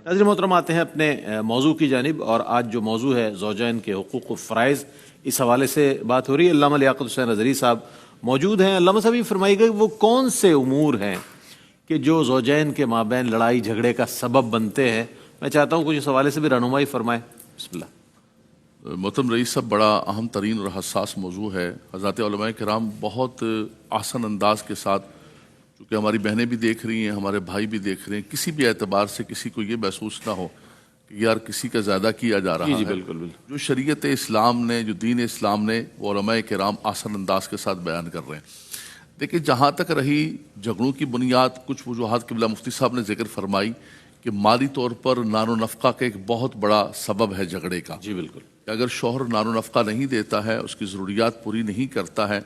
ناظرین محترم آتے ہیں اپنے موضوع کی جانب، اور آج جو موضوع ہے زوجین کے حقوق و فرائض، اس حوالے سے بات ہو رہی ہے۔ علامہ لیاقت حسین اظہری صاحب موجود ہیں۔ علامہ صاحب یہ فرمائیے گا وہ کون سے امور ہیں کہ جو زوجین کے مابین لڑائی جھگڑے کا سبب بنتے ہیں؟ میں چاہتا ہوں کچھ اس حوالے سے بھی رہنمائی فرمائیں۔ بسم اللہ۔ محترم رئیس صاحب، بڑا اہم ترین اور حساس موضوع ہے۔ حضرات علماء کرام بہت آسان انداز کے ساتھ، چونکہ ہماری بہنیں بھی دیکھ رہی ہیں، ہمارے بھائی بھی دیکھ رہے ہیں، کسی بھی اعتبار سے کسی کو یہ محسوس نہ ہو کہ یار کسی کا زیادہ کیا جا رہا ہے۔ بالکل۔ جو شریعت اسلام نے، جو دین اسلام نے، وہ علماء کرام آسان انداز کے ساتھ بیان کر رہے ہیں۔ دیکھیں، جہاں تک رہی جھگڑوں کی بنیاد، کچھ وجوہات قبلہ مفتی صاحب نے ذکر فرمائی کہ مالی طور پر نان و نفقہ کا ایک بہت بڑا سبب ہے جھگڑے کا۔ جی بالکل۔ کہ اگر شوہر نان و نفقہ نہیں دیتا ہے، اس کی ضروریات پوری نہیں کرتا ہے،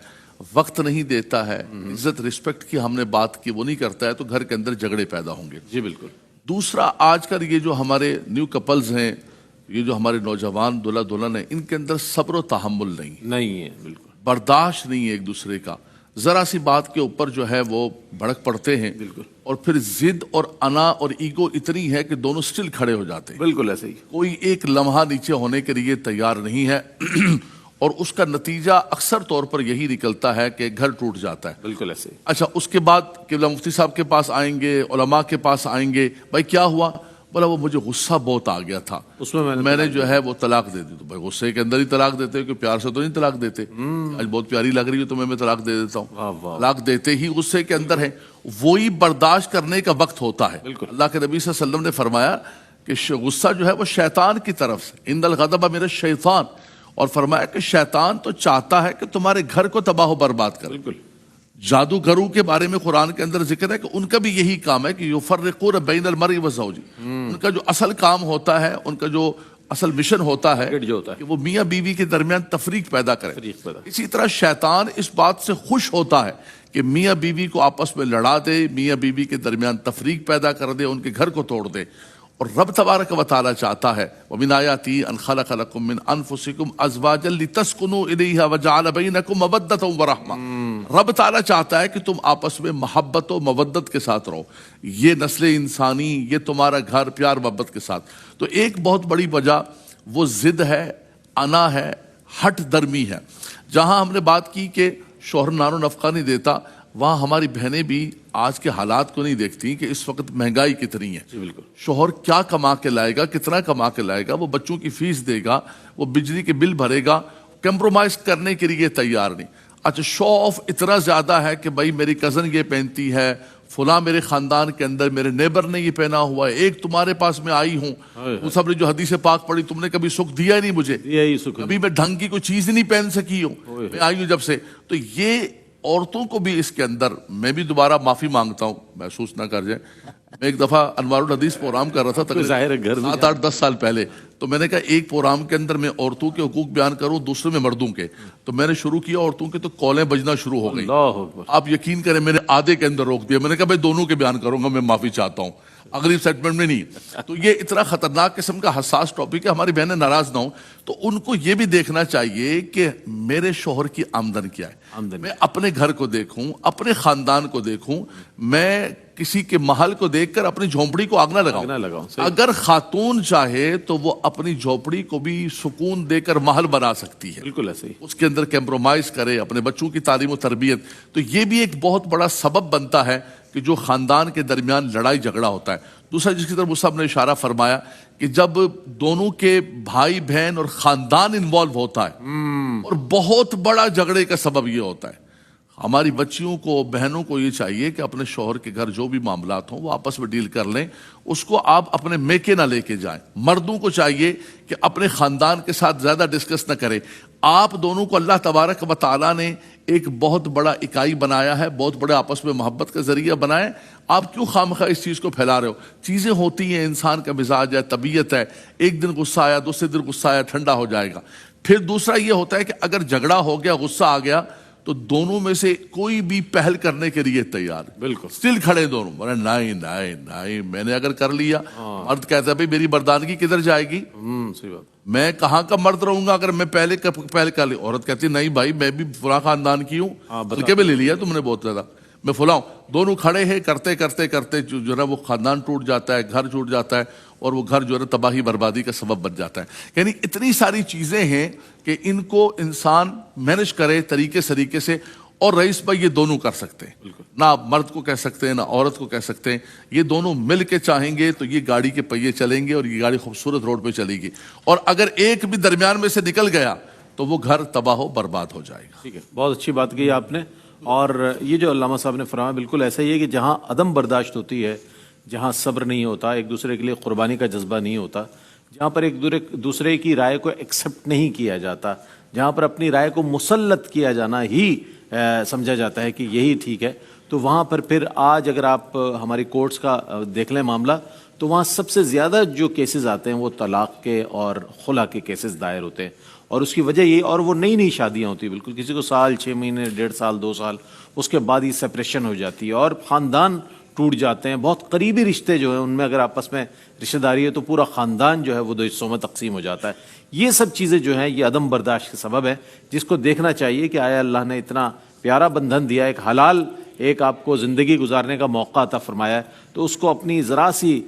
وقت نہیں دیتا ہے، عزت رسپیکٹ کی ہم نے بات کی وہ نہیں کرتا ہے، تو گھر کے اندر جھگڑے پیدا ہوں گے۔ جی بالکل۔ دوسرا، آج کل یہ جو ہمارے نیو کپلز ہیں، یہ جو ہمارے نوجوان دلہا دلہن ہیں، ان کے اندر صبر و تحمل نہیں ہے، بالکل برداشت نہیں ہے ایک دوسرے کا۔ ذرا سی بات کے اوپر جو ہے وہ بھڑک پڑتے ہیں، بالکل، اور پھر ضد اور انا اور ایگو اتنی ہے کہ دونوں سٹل کھڑے ہو جاتے ہیں۔ بالکل ایسے ہی۔ کوئی ایک لمحہ نیچے ہونے کے لیے تیار نہیں ہے، اور اس کا نتیجہ اکثر طور پر یہی نکلتا ہے کہ گھر ٹوٹ جاتا ہے۔ بالکل ایسے ہی۔ اچھا، اس کے بعد قبلہ مفتی صاحب کے پاس آئیں گے، علماء کے پاس آئیں گے، بھائی کیا ہوا؟ بولا وہ مجھے غصہ بہت آ گیا تھا، اس میں میں نے جو ہے وہ طلاق دے دی۔ تو بھائی غصے کے اندر ہی طلاق دیتے ہو کہ پیار سے تو نہیں طلاق دیتے؟ آج بہت پیاری لگ رہی ہے تو میں طلاق دے دیتا ہوں۔ طلاق دیتے ہی غصے کے اندر ہے، وہی برداشت کرنے کا وقت ہوتا ہے۔ اللہ کے نبی صلی اللہ علیہ وسلم نے فرمایا کہ غصہ جو ہے وہ شیطان کی طرف سے، ان الغضب من الشیطان، اور فرمایا کہ شیطان تو چاہتا ہے کہ تمہارے گھر کو تباہ و برباد کرے۔ بالکل۔ جادوگروں کے بارے میں قرآن کے اندر ذکر ہے کہ ان کا بھی یہی کام ہے کہ یفرقون بین المرء وزوجہ، ان کا جو اصل کام ہوتا ہے، ان کا جو اصل مشن ہوتا ہے کہ وہ میاں بیوی کے درمیان تفریق پیدا کرے۔ اسی طرح شیطان اس بات سے خوش ہوتا ہے کہ میاں بیوی کو آپس میں لڑا دے، میاں بیوی کے درمیان تفریق پیدا کر دے، ان کے گھر کو توڑ دے۔ اور رب تبارک و تعالیٰ چاہتا ہے وَمِنْ آیَاتِهِ أَنْ خَلَقَ لَكُم مِّنْ أَنفُسِكُمْ أَزْوَاجًا لِتَسْكُنُوا إِلَيْهَا وَجَعَلَ بَيْنَكُم مَّوَدَّةً وَرَحْمَةً۔ رب تعالیٰ چاہتا ہے کہ تم آپس میں محبت و مودت کے ساتھ رہو، یہ نسل انسانی، یہ تمہارا گھر پیار محبت کے ساتھ۔ تو ایک بہت بڑی وجہ وہ ضد ہے، انا ہے، ہٹ درمی ہے۔ جہاں ہم نے بات کی کہ شوہر نان و نفقہ نہیں دیتا، وہاں ہماری بہنیں بھی آج کے حالات کو نہیں دیکھتی کہ اس وقت مہنگائی کتنی ہے۔ جی بالکل۔ شوہر کیا کما کے لائے گا، کتنا کما کے لائے گا، وہ بچوں کی فیس دے گا، وہ بجلی کے بل بھرے گا، کمپرومائز کرنے کے لیے تیار نہیں۔ اچھا، شو آف اتنا زیادہ ہے کہ بھائی میری کزن یہ پہنتی ہے، فلاں میرے خاندان کے اندر میرے نیبر نے یہ پہنا ہوا ہے، ایک تمہارے پاس میں آئی ہوں، وہ سب نے جو حدیث پاک پڑھی، تم نے کبھی سکھ دیا ہی نہیں مجھے، کبھی میں ڈھنگ کی کوئی چیز نہیں پہن سکی ہوں، میں آئی ہوں جب سے۔ تو یہ عورتوں کو بھی اس کے اندر، میں بھی دوبارہ معافی مانگتا ہوں، محسوس نہ کر جائیں۔ میں ایک دفعہ انوار الحدیث پروگرام کر رہا تھا تقریباً 7-8-10 سال پہلے، تو میں نے کہا ایک پروگرام کے اندر میں عورتوں کے حقوق بیان کروں، دوسرے میں مردوں کے۔ تو میں نے شروع کیا عورتوں کے، تو کالیں بجنا شروع ہو گئی۔ آپ یقین کریں میں نے آدھے کے اندر روک دیا، میں نے کہا بھائی دونوں کے بیان کروں گا، میں معافی چاہتا ہوں، اگلی سیگمنٹ میں نہیں۔ تو یہ اتنا خطرناک قسم کا حساس ٹاپک ہے، ہماری بہنیں ناراض نہ ہوں تو ان کو یہ بھی دیکھنا چاہیے کہ میرے شوہر کی آمدن کیا ہے، میں اپنے گھر کو دیکھوں، اپنے خاندان کو دیکھوں، میں کسی کے محل کو دیکھ کر اپنی جھونپڑی کو آگ نہ لگاؤں۔ اگر خاتون چاہے تو وہ اپنی جھونپڑی کو بھی سکون دے کر محل بنا سکتی ہے، بالکل ایسے ہی، اس کے اندر کمپرومائز کرے، اپنے بچوں کی تعلیم و تربیت۔ تو یہ بھی ایک بہت بڑا سبب بنتا ہے کہ جو خاندان کے درمیان لڑائی جھگڑا ہوتا ہے۔ دوسرا جس کی طرف صاحب نے اشارہ فرمایا کہ جب دونوں کے بھائی بہن اور خاندان انوالو ہوتا ہے، اور بہت بڑا جھگڑے کا سبب یہ ہوتا ہے۔ ہماری بچیوں کو، بہنوں کو یہ چاہیے کہ اپنے شوہر کے گھر جو بھی معاملات ہوں وہ آپس میں ڈیل کر لیں، اس کو آپ اپنے میکے نہ لے کے جائیں۔ مردوں کو چاہیے کہ اپنے خاندان کے ساتھ زیادہ ڈسکس نہ کریں۔ آپ دونوں کو اللہ تبارک و تعالیٰ نے ایک بہت بڑا اکائی بنایا ہے، بہت بڑے آپس میں محبت کا ذریعہ بنائے، آپ کیوں خواہ اس چیز کو پھیلا رہے ہو؟ چیزیں ہوتی ہیں، انسان کا مزاج ہے، طبیعت ہے، ایک دن غصہ آیا، دوسرے دن غصہ آیا، ٹھنڈا ہو جائے گا۔ پھر دوسرا یہ ہوتا ہے کہ اگر جھگڑا ہو گیا، غصہ آ گیا، تو دونوں میں سے کوئی بھی پہل کرنے کے لیے تیار، بالکل سٹل کھڑے دونوں، بولے نہیں نہیں نہیں، میں نے اگر کر لیا، مرد کہتا ہے بھائی میری مردانگی کدھر جائے گی، میں کہاں کا مرد رہوں گا اگر میں پہلے کر لی۔ عورت کہتی نہیں بھائی میں بھی فلاں خاندان کی ہوں، ہلکے میں لے لیا تم نے بہت زیادہ، میں فلاں ہوں۔ دونوں کھڑے ہیں کرتے کرتے کرتے جو ہے وہ خاندان ٹوٹ جاتا ہے, گھر ٹوٹ جاتا ہے, اور وہ گھر جو ہے تباہی بربادی کا سبب بن جاتا ہے. یعنی اتنی ساری چیزیں ہیں کہ ان کو انسان مینج کرے طریقے سے. اور رئیس بھائی یہ دونوں کر سکتے ہیں, نہ آپ مرد کو کہہ سکتے ہیں نہ عورت کو کہہ سکتے ہیں. یہ دونوں مل کے چاہیں گے تو یہ گاڑی کے پہیے چلیں گے اور یہ گاڑی خوبصورت روڈ پہ چلے گی. اور اگر ایک بھی درمیان میں سے نکل گیا تو وہ گھر تباہ و برباد ہو جائے گا. ٹھیک ہے, بہت اچھی بات کی آپ نے. اور یہ جو علامہ صاحب نے فرمایا بالکل ایسا ہی ہے کہ جہاں عدم برداشت ہوتی ہے, جہاں صبر نہیں ہوتا, ایک دوسرے کے لیے قربانی کا جذبہ نہیں ہوتا, جہاں پر ایک دوسرے کی رائے کو ایکسیپٹ نہیں کیا جاتا, جہاں پر اپنی رائے کو مسلط کیا جانا ہی سمجھا جاتا ہے کہ یہی ٹھیک ہے, تو وہاں پر پھر آج اگر آپ ہماری کورٹس کا دیکھ لیں معاملہ, تو وہاں سب سے زیادہ جو کیسز آتے ہیں وہ طلاق کے اور خلا کے کیسز دائر ہوتے ہیں. اور اس کی وجہ یہ, اور وہ نئی شادیاں ہوتی ہیں, بالکل کسی کو سال 6 مہینے 1.5 سال 2 سال, اس کے بعد یہ سپریشن ہو جاتی ہے اور خاندان ٹوٹ جاتے ہیں. بہت قریبی رشتے جو ہیں ان میں اگر آپس میں رشتہ داری ہے تو پورا خاندان جو ہے وہ 2 حصوں میں تقسیم ہو جاتا ہے. یہ سب چیزیں جو ہیں یہ عدم برداشت کے سبب ہے, جس کو دیکھنا چاہیے کہ آیا اللہ نے اتنا پیارا بندھن دیا, ایک حلال ایک آپ کو زندگی گزارنے کا موقع عطا فرمایا ہے, تو اس کو اپنی ذرا سی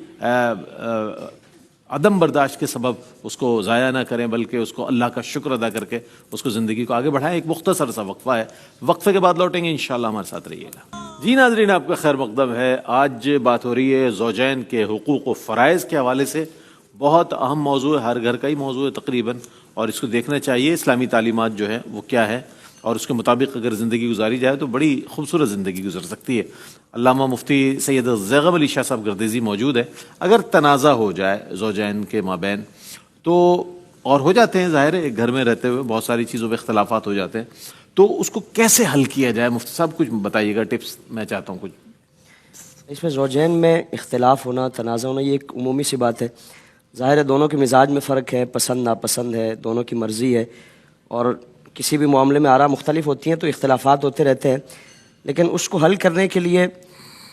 عدم برداشت کے سبب اس کو ضائع نہ کریں, بلکہ اس کو اللہ کا شکر ادا کر کے اس کو زندگی کو آگے بڑھائیں. ایک مختصر سا وقفہ ہے, وقفے کے بعد لوٹیں گے انشاءاللہ, ہمارے ساتھ رہیے گا. جی ناظرین, آپ کا خیر مقدم ہے. آج بات ہو رہی ہے زوجین کے حقوق و فرائض کے حوالے سے. بہت اہم موضوع ہے, ہر گھر کا ہی موضوع ہے تقریباً, اور اس کو دیکھنا چاہیے اسلامی تعلیمات جو ہے وہ کیا ہے, اور اس کے مطابق اگر زندگی گزاری جائے تو بڑی خوبصورت زندگی گزر سکتی ہے. علامہ مفتی سید زیغب علی شاہ صاحب گردیزی موجود ہے. اگر تنازع ہو جائے زوجین کے مابین تو, اور ہو جاتے ہیں ظاہر ہے, ایک گھر میں رہتے ہوئے بہت ساری چیزوں پہ اختلافات ہو جاتے ہیں, تو اس کو کیسے حل کیا جائے؟ مفتی صاحب کچھ بتائیے گا, ٹپس میں چاہتا ہوں کچھ. اس میں زوجین میں اختلاف ہونا, تنازع ہونا, یہ ایک عمومی سی بات ہے. ظاہر ہے دونوں کے مزاج میں فرق ہے, پسند ناپسند ہے, دونوں کی مرضی ہے, اور کسی بھی معاملے میں آراء مختلف ہوتی ہیں تو اختلافات ہوتے رہتے ہیں. لیکن اس کو حل کرنے کے لیے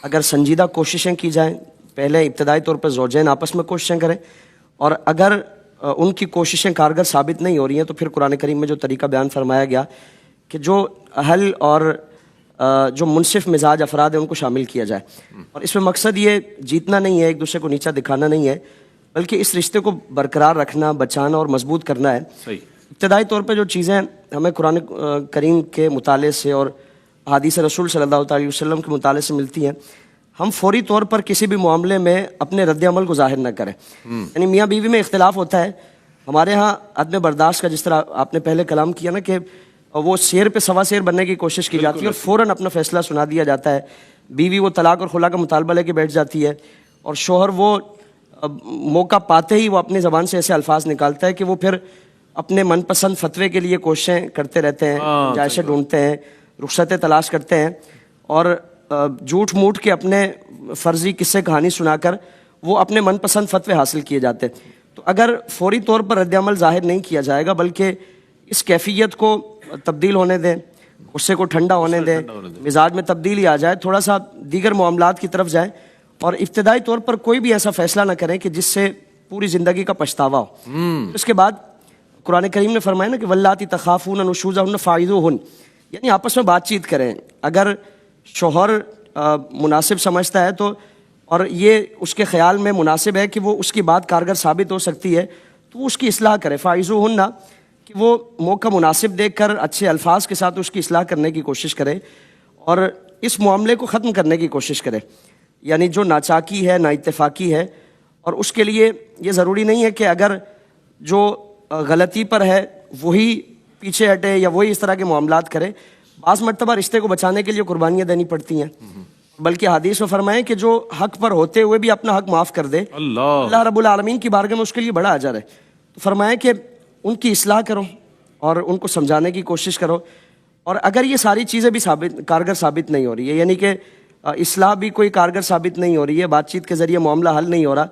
اگر سنجیدہ کوششیں کی جائیں, پہلے ابتدائی طور پر زوجین آپس میں کوششیں کریں, اور اگر ان کی کوششیں کارگر ثابت نہیں ہو رہی ہیں تو پھر قرآن کریم میں جو طریقہ بیان فرمایا گیا کہ جو اہل اور جو منصف مزاج افراد ہیں ان کو شامل کیا جائے. اور اس میں مقصد یہ جیتنا نہیں ہے, ایک دوسرے کو نیچا دکھانا نہیں ہے, بلکہ اس رشتے کو برقرار رکھنا, بچانا اور مضبوط کرنا ہے. صحیح. ابتدائی طور پہ جو چیزیں ہمیں قرآن کریم کے مطالعے سے اور حدیث رسول صلی اللہ علیہ وسلم کے مطالعے سے ملتی ہیں, ہم فوری طور پر کسی بھی معاملے میں اپنے رد عمل کو ظاہر نہ کریں. یعنی میاں بیوی میں اختلاف ہوتا ہے, ہمارے ہاں عدم برداشت کا, جس طرح آپ نے پہلے کلام کیا نا کہ وہ شیر پہ سوا شیر بننے کی کوشش کی جاتی ہے اور فوراً اپنا فیصلہ سنا دیا جاتا ہے. بیوی وہ طلاق اور خلا کا مطالبہ لے کے بیٹھ جاتی ہے, اور شوہر وہ موقع پاتے ہی وہ اپنی زبان سے ایسے الفاظ نکالتا ہے کہ وہ پھر اپنے من پسند فتوے کے لیے کوششیں کرتے رہتے ہیں, گنجائشیں ڈھونڈتے ہیں, رخصتیں تلاش کرتے ہیں, اور جھوٹ موٹ کے اپنے فرضی قصے کہانی سنا کر وہ اپنے من پسند فتوے حاصل کیے جاتے ہیں. تو اگر فوری طور پر رد عمل ظاہر نہیں kیا جائے گا, بلکہ اس کیفیت کو تبدیل ہونے دیں, غصے کو ٹھنڈا ہونے دیں, مزاج میں تبدیلی آ جائے, تھوڑا سا دیگر معاملات کی طرف جائیں, اور ابتدائی طور پر کوئی بھی ایسا فیصلہ نہ کریں کہ جس سے پوری زندگی کا پچھتاوا ہو. اس کے بعد قرآن کریم نے فرمایا نا کہ واللاتی تخافون نشوزہن فاعظوہن, یعنی آپس میں بات چیت کریں. اگر شوہر مناسب سمجھتا ہے تو, اور یہ اس کے خیال میں مناسب ہے کہ وہ اس کی بات کارگر ثابت ہو سکتی ہے, تو وہ اس کی اصلاح کرے. فاعظوہن, کہ وہ موقع مناسب دیکھ کر اچھے الفاظ کے ساتھ اس کی اصلاح کرنے کی کوشش کرے اور اس معاملے کو ختم کرنے کی کوشش کرے. یعنی جو ناچاکی ہے, نا اتفاقی ہے, اور اس کے لیے یہ ضروری نہیں ہے کہ اگر جو غلطی پر ہے وہی پیچھے ہٹے یا وہی اس طرح کے معاملات کرے. بعض مرتبہ رشتے کو بچانے کے لیے قربانیاں دینی پڑتی ہیں, بلکہ حدیث میں فرمائیں کہ جو حق پر ہوتے ہوئے بھی اپنا حق معاف کر دے, اللہ رب العالمین کی بارگاہ میں اس کے لیے بڑا اجر ہے. تو فرمائیں کہ ان کی اصلاح کرو اور ان کو سمجھانے کی کوشش کرو. اور اگر یہ ساری چیزیں بھی کارگر ثابت نہیں ہو رہی ہے, یعنی کہ اصلاح بھی کوئی کارگر ثابت نہیں ہو رہی ہے, بات چیت کے ذریعے معاملہ حل نہیں ہو رہا,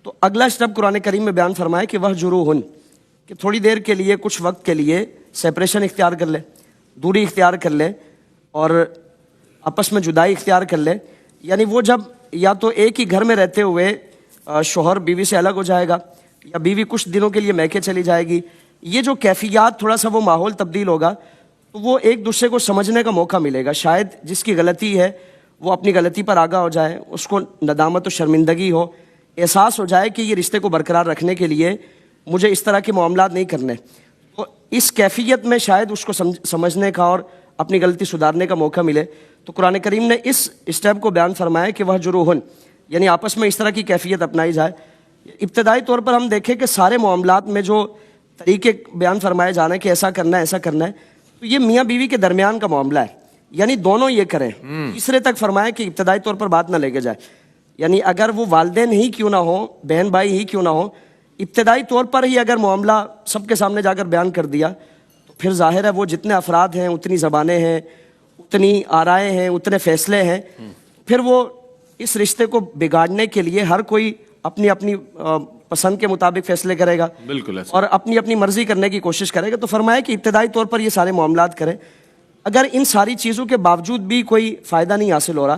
تو اگلا اسٹیپ قرآن کریم میں بیان فرمایا کہ وہجروہن, کہ تھوڑی دیر کے لیے, کچھ وقت کے لیے سیپریشن اختیار کر لے, دوری اختیار کر لے, اور آپس میں جدائی اختیار کر لے. یعنی وہ جب یا تو ایک ہی گھر میں رہتے ہوئے شوہر بیوی سے الگ ہو جائے گا, یا بیوی کچھ دنوں کے لیے میکے چلی جائے گی, یہ جو کیفیات, تھوڑا سا وہ ماحول تبدیل ہوگا, تو وہ ایک دوسرے کو سمجھنے کا موقع ملے گا. شاید جس کی غلطی ہے وہ اپنی غلطی پر آگاہ ہو جائے, اس کو ندامت و شرمندگی ہو, احساس ہو جائے کہ یہ رشتے کو برقرار رکھنے کے لیے مجھے اس طرح کے معاملات نہیں کرنے. تو اس کیفیت میں شاید اس کو سمجھنے کا اور اپنی غلطی سدھارنے کا موقع ملے. تو قرآن کریم نے اس اسٹیپ کو بیان فرمایا کہ وہجروہن, یعنی آپس میں اس طرح کی کیفیت اپنائی جائے. ابتدائی طور پر ہم دیکھیں کہ سارے معاملات میں جو طریقے بیان فرمائے جانے کہ ایسا کرنا ہے ایسا کرنا ہے, تو یہ میاں بیوی کے درمیان کا معاملہ ہے, یعنی دونوں یہ کریں. تیسرے تک فرمایا کہ ابتدائی طور پر بات نہ لے کے جائے, یعنی اگر وہ والدین ہی کیوں نہ ہوں, بہن بھائی ہی کیوں نہ ہوں, ابتدائی طور پر ہی اگر معاملہ سب کے سامنے جا کر بیان کر دیا تو پھر ظاہر ہے وہ جتنے افراد ہیں, اتنی زبانیں ہیں, اتنی آرائیں ہیں, اتنے فیصلے ہیں, پھر وہ اس رشتے کو بگاڑنے کے لیے ہر کوئی اپنی اپنی پسند کے مطابق فیصلے کرے گا, بالکل ایسا, اور اپنی اپنی مرضی کرنے کی کوشش کرے گا. تو فرمایا کہ ابتدائی طور پر یہ سارے معاملات کریں. اگر ان ساری چیزوں کے باوجود بھی کوئی فائدہ نہیں حاصل ہو رہا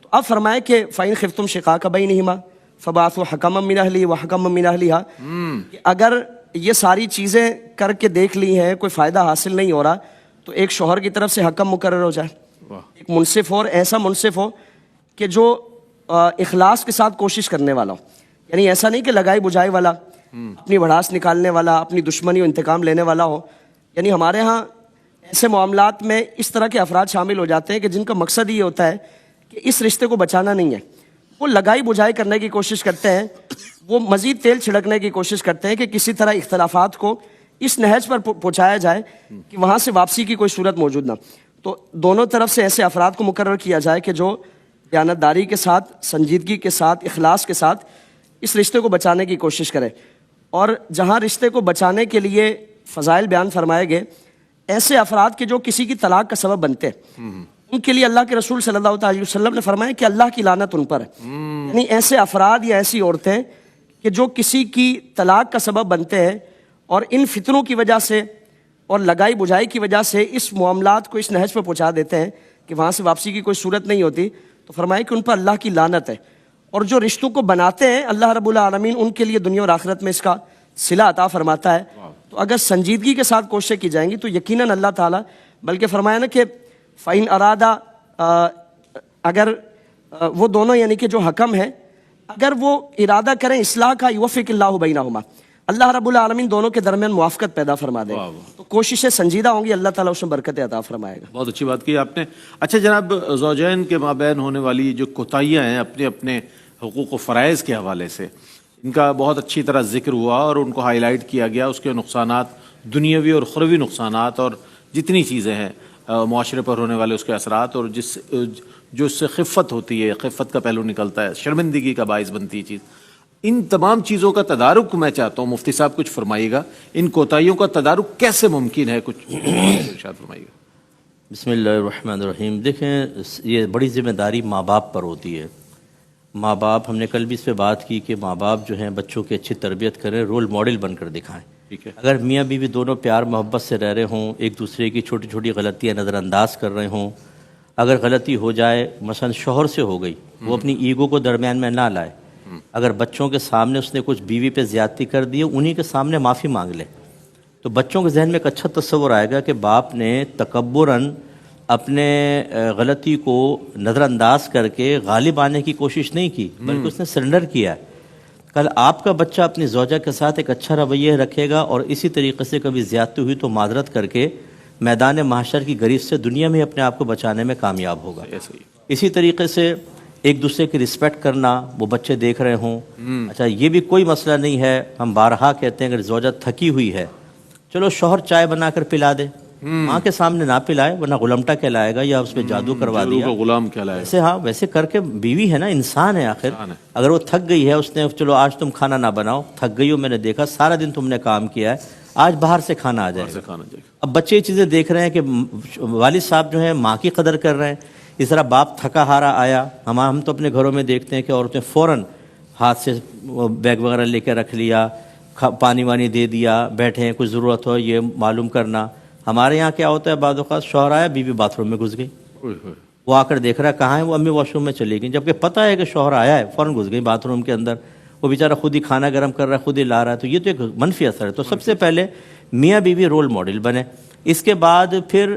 تو اب فرمایا کہ فَإِنْ خِفْتُمْ شِقَاقَ بَيْنِهِمَا فَبَعَثُوا حَكَمًا مِّنْ أَهْلِهِ وَحَكَمًا مِّنْ أَهْلِهَا, کہ اگر یہ ساری چیزیں کر کے دیکھ لی ہیں کوئی فائدہ حاصل نہیں ہو رہا تو ایک شوہر کی طرف سے حکم مقرر ہو جائے, ایک منصف ہو, اور ایسا منصف ہو کہ جو اخلاص کے ساتھ کوشش کرنے والا ہو, یعنی ایسا نہیں کہ لگائی بجھائی والا, اپنی بھڑاس نکالنے والا, اپنی دشمنی و انتقام لینے والا ہو. یعنی ہمارے ہاں ایسے معاملات میں اس طرح کے افراد شامل ہو جاتے ہیں کہ جن کا مقصد یہ ہوتا ہے کہ اس رشتے کو بچانا نہیں ہے, وہ لگائی بجھائی کرنے کی کوشش کرتے ہیں, وہ مزید تیل چھڑکنے کی کوشش کرتے ہیں کہ کسی طرح اختلافات کو اس نہج پر پہنچایا جائے کہ وہاں سے واپسی کی کوئی صورت موجود نہ. تو دونوں طرف سے ایسے افراد کو مقرر کیا جائے کہ جو دیانتداری کے ساتھ, سنجیدگی کے ساتھ, اخلاص کے ساتھ اس رشتے کو بچانے کی کوشش کرے. اور جہاں رشتے کو بچانے کے لیے فضائل بیان فرمائے گئے, ایسے افراد کے جو کسی کی طلاق کا سبب بنتے ہیں, ان کے لیے اللہ کے رسول صلی اللہ علیہ وسلم نے فرمایا کہ اللہ کی لعنت ان پر ہے. یعنی ایسے افراد یا ایسی عورتیں کہ جو کسی کی طلاق کا سبب بنتے ہیں اور ان فتنوں کی وجہ سے اور لگائی بجھائی کی وجہ سے اس معاملات کو اس نہج پہ پہنچا دیتے ہیں کہ وہاں سے واپسی کی کوئی صورت نہیں ہوتی, تو فرمایا کہ ان پر اللہ کی لعنت ہے. اور جو رشتوں کو بناتے ہیں اللہ رب العالمین ان کے لیے دنیا اور آخرت میں اس کا صلہ عطا فرماتا ہے. تو اگر سنجیدگی کے ساتھ کوششیں کی جائیں گی تو یقیناً اللہ تعالیٰ, بلکہ فرمایا نا کہ فَإِنْ أَرَادَ, اگر وہ دونوں یعنی کہ جو حکم ہیں اگر وہ ارادہ کریں اصلاح کا, یوفق اللہ بینہما, اللہ رب العالمین دونوں کے درمیان موافقت پیدا فرما دے. تو کوششیں سنجیدہ ہوں گی, اللہ تعالیٰ اس میں برکت عطا فرمائے گا. بہت اچھی بات کی آپ نے. اچھا جناب, زوجین کے مابین ہونے والی جو کوتاہیاں ہیں اپنے اپنے حقوق و فرائض کے حوالے سے, ان کا بہت اچھی طرح ذکر ہوا اور ان کو ہائی لائٹ کیا گیا, اس کے نقصانات, دنیاوی اور اخروی نقصانات, اور جتنی چیزیں ہیں معاشرے پر ہونے والے اس کے اثرات, اور جو اس سے خفت ہوتی ہے, خفت کا پہلو نکلتا ہے, شرمندگی کا باعث بنتی ہے چیز. ان تمام چیزوں کا تدارک میں چاہتا ہوں, مفتی صاحب کچھ فرمائیے گا, ان کوتاہیوں کا تدارک کیسے ممکن ہے, کچھ ارشاد فرمائیے گا. بسم اللہ الرحمن الرحیم. دیکھیں, یہ بڑی ذمہ داری ماں باپ پر ہوتی ہے. ماں باپ, ہم نے کل بھی اس پہ بات کی کہ ماں باپ جو ہیں بچوں کی اچھی تربیت کریں, رول ماڈل بن کر دکھائیں. ٹھیک ہے. اگر میاں بیوی دونوں پیار محبت سے رہ رہے ہوں, ایک دوسرے کی چھوٹی چھوٹی غلطیاں نظر انداز کر رہے ہوں, اگر غلطی ہو جائے مثلا شوہر سے ہو گئی, وہ اپنی ایگو کو درمیان میں نہ لائے. اگر بچوں کے سامنے اس نے کچھ بیوی پہ زیادتی کر دی, انہی کے سامنے معافی مانگ لے, تو بچوں کے ذہن میں ایک اچھا تصور آئے گا کہ باپ نے تکبراً اپنے غلطی کو نظر انداز کر کے غالب آنے کی کوشش نہیں کی, بلکہ اس نے سرنڈر کیا ہے. کل آپ کا بچہ اپنی زوجہ کے ساتھ ایک اچھا رویہ رکھے گا اور اسی طریقے سے کبھی زیادتی ہوئی تو معذرت کر کے میدان محشر کی گریز سے دنیا میں اپنے آپ کو بچانے میں کامیاب ہوگا. اسی طریقے سے ایک دوسرے کی رسپیکٹ کرنا, وہ بچے دیکھ رہے ہوں. اچھا, یہ بھی کوئی مسئلہ نہیں ہے, ہم بارہا کہتے ہیں اگر زوجہ تھکی ہوئی ہے, چلو شوہر چائے بنا کر پلا دے, ماں کے سامنے نہ پلائے ورنہ غلامٹا کہلائے گا یا اس پہ جادو کروا دیا, غلام کہلائے. ویسے ہاں ویسے کر کے, بیوی ہے نا, انسان ہے آخر. اگر وہ تھک گئی ہے, اس نے چلو آج تم کھانا نہ بناؤ, تھک گئی ہو, میں نے دیکھا سارا دن تم نے کام کیا ہے, آج باہر سے کھانا آ جائے. اب بچے یہ چیزیں دیکھ رہے ہیں کہ والد صاحب جو ہیں ماں کی قدر کر رہے ہیں. اس طرح باپ تھکا ہارا آیا, ہم تو اپنے گھروں میں دیکھتے ہیں کہ عورتیں فوراً ہاتھ سے بیگ وغیرہ لے کے رکھ لیا, پانی وانی دے دیا, بیٹھے ہیں, کچھ ضرورت ہو یہ معلوم کرنا. ہمارے یہاں کیا ہوتا ہے, بعض اوقات شوہر آیا, بیوی باتھ روم میں گھس گئی, وہ آ کر دیکھ رہا ہے کہاں ہے, وہ امی واش روم میں چلی گئی, جبکہ پتہ ہے کہ شوہر آیا ہے, فوراً گھس گئی باتھ روم کے اندر. وہ بیچارہ خود ہی کھانا گرم کر رہا ہے, خود ہی لا رہا ہے. تو یہ تو ایک منفی اثر ہے. تو سب سے پہلے میاں بیوی رول ماڈل بنے. اس کے بعد پھر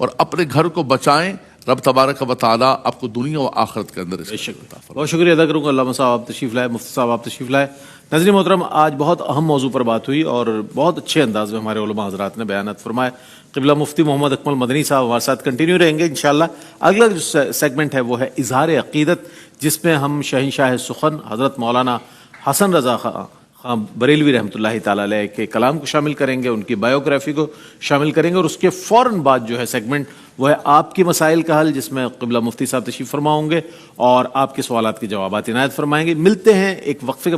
اور اپنے گھر کو بچائیں. رب تبارک و تعالیٰ آپ کو دنیا و آخرت کے اندر اس کا عطا فرمائے. بہت شکریہ ادا کروں گا. علامہ صاحب آپ تشریف لائے, مفتی صاحب آپ تشریف لائے. ناظرین محترم, آج بہت اہم موضوع پر بات ہوئی اور بہت اچھے انداز میں ہمارے علماء حضرات نے بیانات فرمائے. قبلہ مفتی محمد اکمل مدنی صاحب ہمارے ساتھ کنٹینیو رہیں گے انشاءاللہ. اگلا جو سیگمنٹ ہے وہ ہے اظہار عقیدت, جس میں ہم شہنشاہ سخن حضرت مولانا حسن رضا خان بریلوی رحمۃ اللہ تعالیٰ علیہ کے کلام کو شامل کریں گے, ان کی بایوگرافی کو شامل کریں گے, اور اس کے فوراً بعد جو ہے سیگمنٹ وہ ہے آپ کی مسائل کا حل, جس میں قبلہ مفتی صاحب تشریف فرما ہوں گے اور آپ کے سوالات کے جوابات عنایت فرمائیں گے. ملتے ہیں ایک وقفے کے